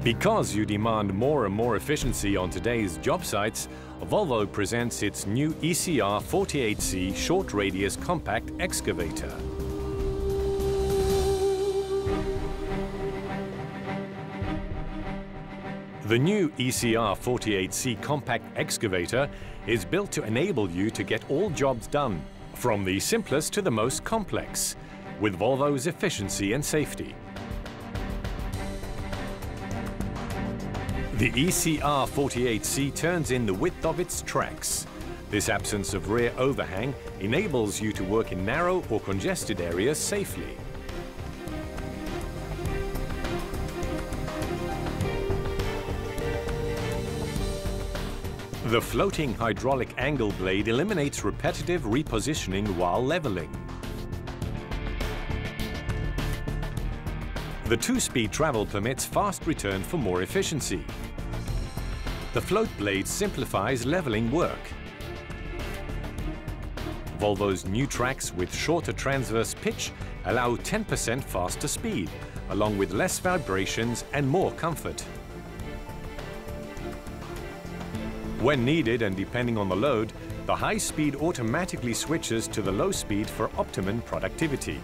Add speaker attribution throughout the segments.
Speaker 1: Because you demand more and more efficiency on today's job sites, Volvo presents its new ECR48C short radius compact excavator. The new ECR48C compact excavator is built to enable you to get all jobs done, from the simplest to the most complex, with Volvo's efficiency and safety. The ECR48C turns in the width of its tracks. This absence of rear overhang enables you to work in narrow or congested areas safely. The floating hydraulic angle blade eliminates repetitive repositioning while leveling. The two-speed travel permits fast return for more efficiency. The float blade simplifies leveling work. Volvo's new tracks with shorter transverse pitch allow 10% faster speed, along with less vibrations and more comfort. When needed and depending on the load, the high speed automatically switches to the low speed for optimum productivity.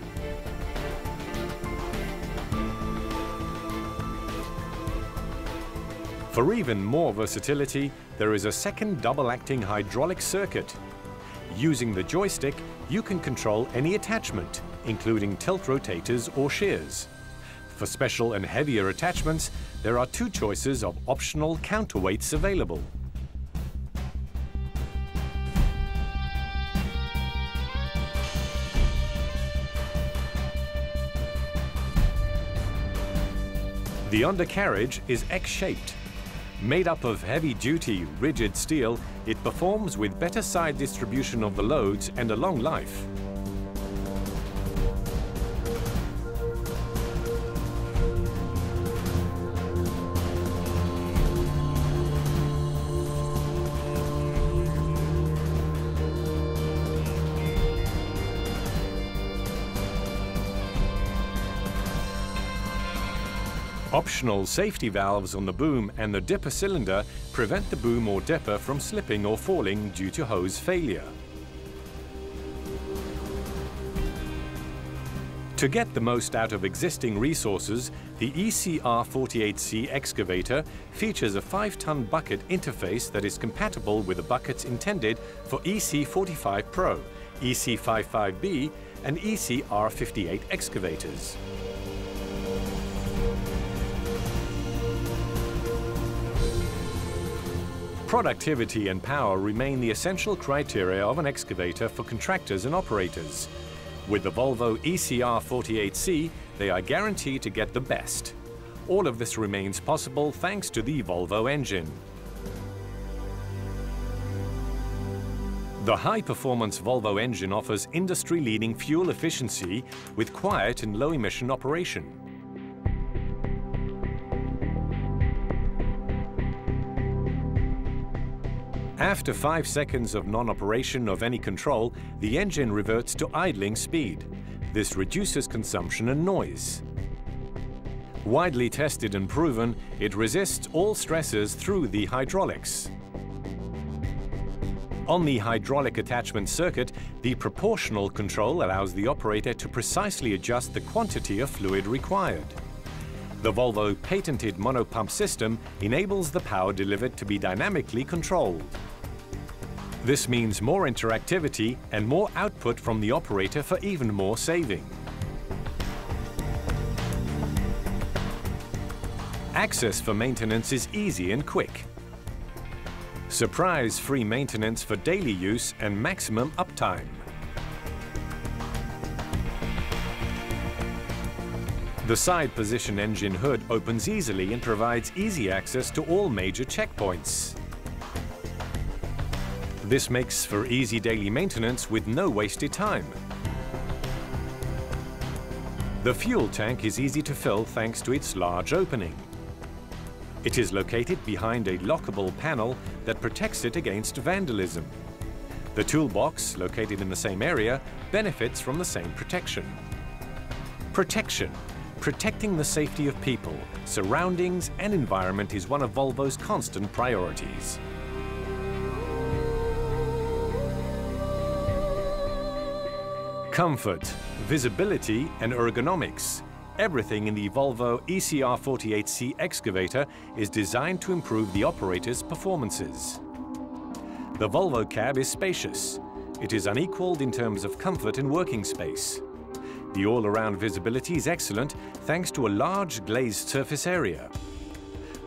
Speaker 1: For even more versatility, there is a second double-acting hydraulic circuit. Using the joystick, you can control any attachment, including tilt rotators or shears. For special and heavier attachments, there are two choices of optional counterweights available. The undercarriage is X-shaped. Made up of heavy-duty, rigid steel, it performs with better side distribution of the loads and a long life. Optional safety valves on the boom and the dipper cylinder prevent the boom or dipper from slipping or falling due to hose failure. To get the most out of existing resources, the ECR48C excavator features a 5-ton bucket interface that is compatible with the buckets intended for EC45 Pro, EC55B and ECR58 excavators. Productivity and power remain the essential criteria of an excavator for contractors and operators. With the Volvo ECR48C, they are guaranteed to get the best. All of this remains possible thanks to the Volvo engine. The high-performance Volvo engine offers industry-leading fuel efficiency with quiet and low-emission operation. After 5 seconds of non-operation of any control, the engine reverts to idling speed. This reduces consumption and noise. Widely tested and proven, it resists all stresses through the hydraulics. On the hydraulic attachment circuit, the proportional control allows the operator to precisely adjust the quantity of fluid required. The Volvo patented monopump system enables the power delivered to be dynamically controlled. This means more interactivity and more output from the operator for even more saving. Access for maintenance is easy and quick. Surprise-free maintenance for daily use and maximum uptime. The side position engine hood opens easily and provides easy access to all major checkpoints. This makes for easy daily maintenance with no wasted time. The fuel tank is easy to fill thanks to its large opening. It is located behind a lockable panel that protects it against vandalism. The toolbox, located in the same area, benefits from the same protection. Protection. Protecting the safety of people, surroundings and environment is one of Volvo's constant priorities. Comfort, visibility and ergonomics. Everything in the Volvo ECR48C Excavator is designed to improve the operator's performances. The Volvo cab is spacious. It is unequaled in terms of comfort and working space. The all-around visibility is excellent thanks to a large glazed surface area.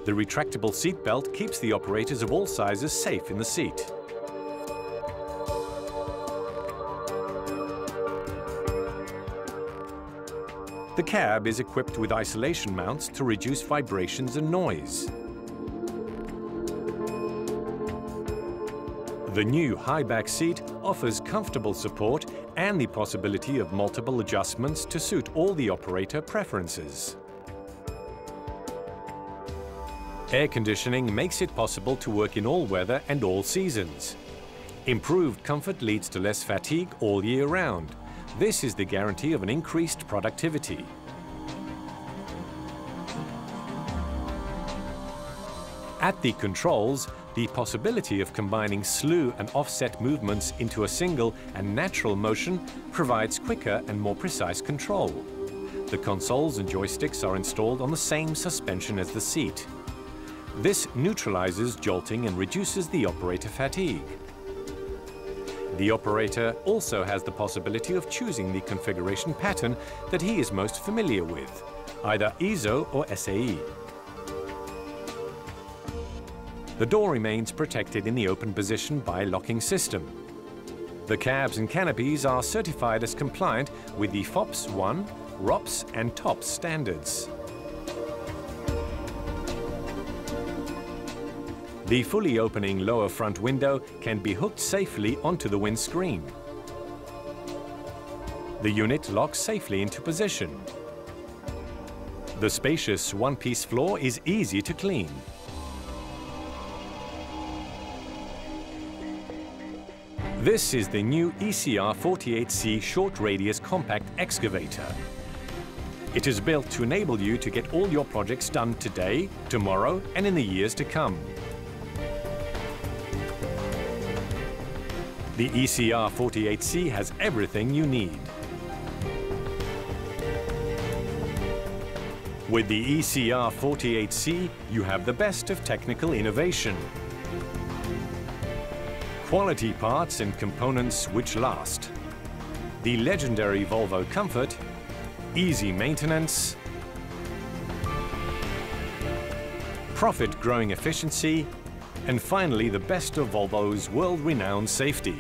Speaker 1: The retractable seatbelt keeps the operators of all sizes safe in the seat. The cab is equipped with isolation mounts to reduce vibrations and noise. The new high back seat offers comfortable support and the possibility of multiple adjustments to suit all the operator preferences. Air conditioning makes it possible to work in all weather and all seasons. Improved comfort leads to less fatigue all year round. This is the guarantee of an increased productivity. At the controls, the possibility of combining slew and offset movements into a single and natural motion provides quicker and more precise control. The consoles and joysticks are installed on the same suspension as the seat. This neutralizes jolting and reduces the operator fatigue. The operator also has the possibility of choosing the configuration pattern that he is most familiar with, either ISO or SAE. The door remains protected in the open position by a locking system. The cabs and canopies are certified as compliant with the FOPS 1, ROPS and TOPS standards. The fully opening lower front window can be hooked safely onto the windscreen. The unit locks safely into position. The spacious one-piece floor is easy to clean. This is the new ECR48C short radius compact excavator. It is built to enable you to get all your projects done today, tomorrow and in the years to come. The ECR48C has everything you need. With the ECR48C, you have the best of technical innovation. Quality parts and components which last. The legendary Volvo comfort, easy maintenance, profit-growing efficiency, and finally the best of Volvo's world-renowned safety.